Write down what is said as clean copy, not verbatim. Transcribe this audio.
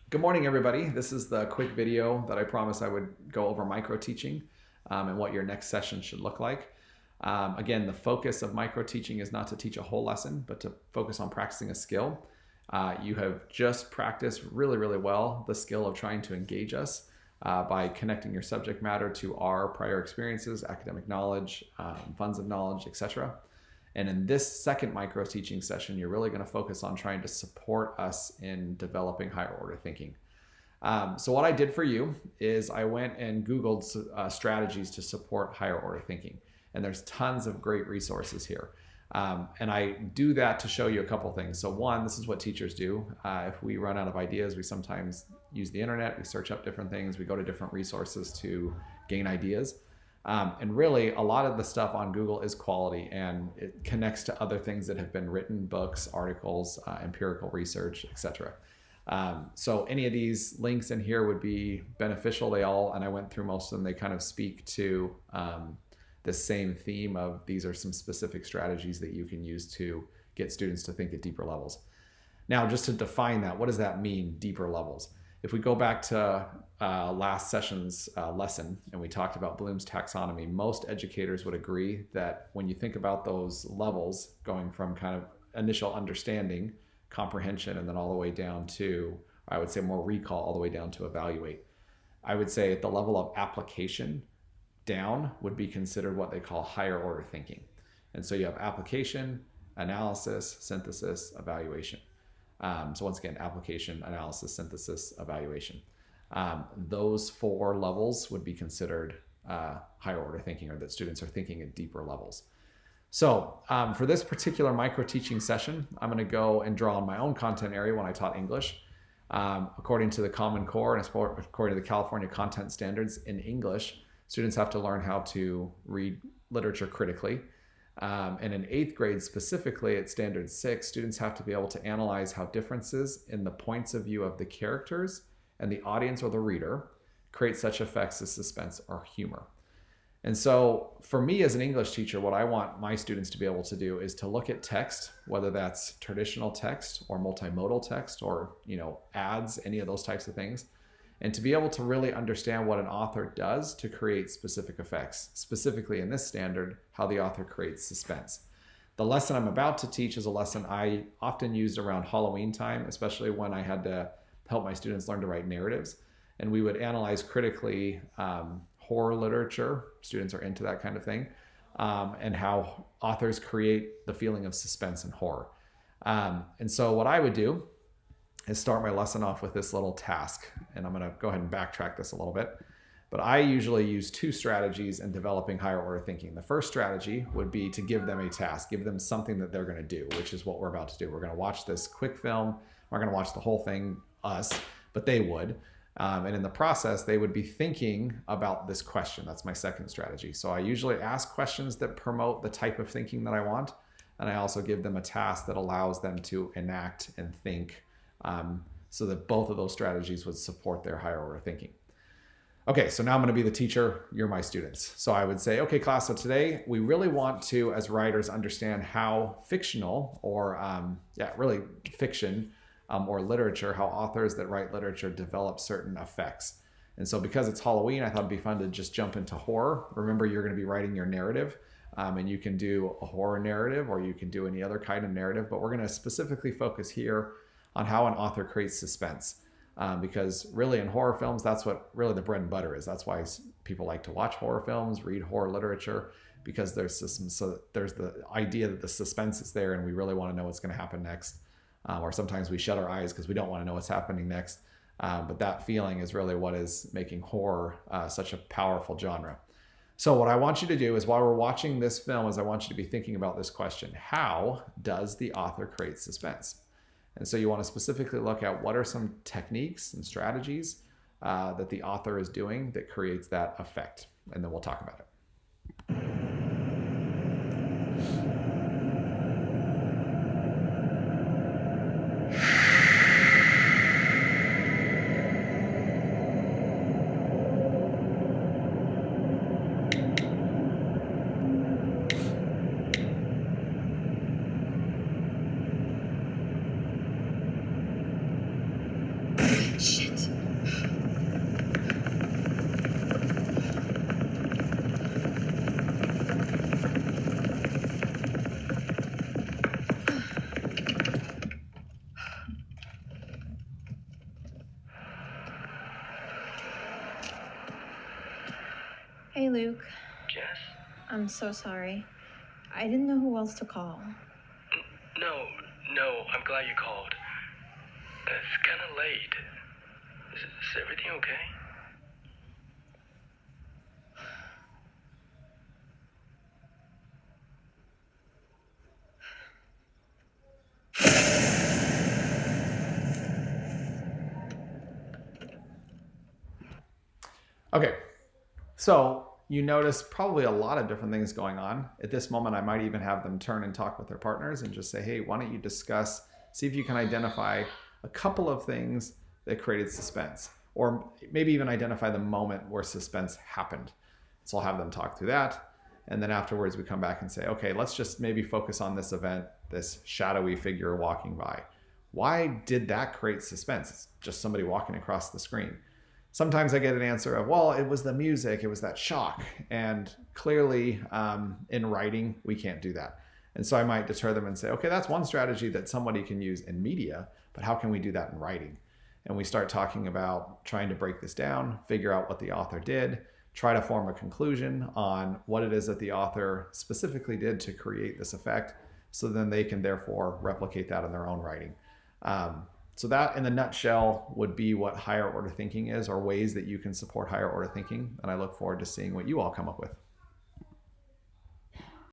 Good morning, everybody. This is the quick video that I promised I would go over micro teaching and what your next session should look like. Again, the focus of micro teaching is not to teach a whole lesson, but to focus on practicing a skill. You have just practiced really well the skill of trying to engage us by connecting your subject matter to our prior experiences, academic knowledge, funds of knowledge, etc. And in this second micro teaching session, you're really going to focus on trying to support us in developing higher order thinking. So what I did for you is I went and Googled strategies to support higher order thinking. And there's tons of great resources here. And I do that to show you a couple things. So one, this is what teachers do. If we run out of ideas, we sometimes use the internet, we search up different things, we go to different resources to gain ideas. And really, a lot of the stuff on Google is quality and it connects to other things that have been written, books, articles, empirical research, etc. So any of these links in here would be beneficial. And I went through most of them, they kind of speak to the same theme of these are some specific strategies that you can use to get students to think at deeper levels. Now, just to define that, what does that mean, deeper levels? If we go back to last session's lesson and we talked about Bloom's taxonomy, most educators would agree that when you think about those levels going from kind of initial understanding, comprehension, and then all the way down to, I would say more recall, all the way down to evaluate. I would say at the level of application down would be considered what they call higher order thinking. And so you have application, analysis, synthesis, evaluation. So once again, application, analysis, synthesis, evaluation. Those four levels would be considered higher order thinking, or that students are thinking at deeper levels. So for this particular micro teaching session, I'm going to go and draw on my own content area when I taught English. According to the Common Core and according to the California content standards in English, students have to learn how to read literature critically. And in 8th grade specifically at standard 6, students have to be able to analyze how differences in the points of view of the characters and the audience or the reader create such effects as suspense or humor. And so for me as an English teacher, what I want my students to be able to do is to look at text, whether that's traditional text or multimodal text or ads, any of those types of things, and to be able to really understand what an author does to create specific effects, specifically in this standard, how the author creates suspense. The lesson I'm about to teach is a lesson I often used around Halloween time, especially when I had to help my students learn to write narratives. And we would analyze critically horror literature, students are into that kind of thing, and how authors create the feeling of suspense and horror. And so what I would do is start my lesson off with this little task. And I'm gonna go ahead and backtrack this a little bit. But I usually use two strategies in developing higher order thinking. The first strategy would be to give them a task, give them something that they're gonna do, which is what we're about to do. We're gonna watch this quick film. We're gonna watch the whole thing, us, but they would. And in the process, they would be thinking about this question. That's my second strategy. So I usually ask questions that promote the type of thinking that I want. And I also give them a task that allows them to enact and think so that both of those strategies would support their higher order thinking. Okay, so now I'm going to be the teacher, you're my students. So I would say, okay, class, so today we really want to, as writers, understand how fictional or, really fiction or literature, how authors that write literature develop certain effects. And so because it's Halloween, I thought it'd be fun to just jump into horror. Remember, you're going to be writing your narrative. And you can do a horror narrative or you can do any other kind of narrative, but we're going to specifically focus here on how an author creates suspense. Because really in horror films, that's what really the bread and butter is. That's why people like to watch horror films, read horror literature, because there's the idea that the suspense is there and we really want to know what's going to happen next. Or sometimes we shut our eyes because we don't want to know what's happening next. But that feeling is really what is making horror such a powerful genre. So what I want you to do is while we're watching this film is I want you to be thinking about this question: how does the author create suspense? And so you want to specifically look at what are some techniques and strategies that the author is doing that creates that effect. And then we'll talk about it. Shit. Hey, Luke. Jess? I'm so sorry. I didn't know who else to call. No, I'm glad you called. It's kind of late. Is everything okay? Okay, so you notice probably a lot of different things going on. At this moment, I might even have them turn and talk with their partners and just say, hey, why don't you discuss, see if you can identify a couple of things that created suspense, or maybe even identify the moment where suspense happened. So I'll have them talk through that. And then afterwards, we come back and say, okay, let's just maybe focus on this event, this shadowy figure walking by. Why did that create suspense? It's just somebody walking across the screen. Sometimes I get an answer of, well, it was the music, it was that shock. And clearly in writing, we can't do that. And so I might deter them and say, okay, that's one strategy that somebody can use in media, but how can we do that in writing? And we start talking about trying to break this down, figure out what the author did, try to form a conclusion on what it is that the author specifically did to create this effect, so then they can therefore replicate that in their own writing. So that in a nutshell would be what higher order thinking is, or ways that you can support higher order thinking. And I look forward to seeing what you all come up with.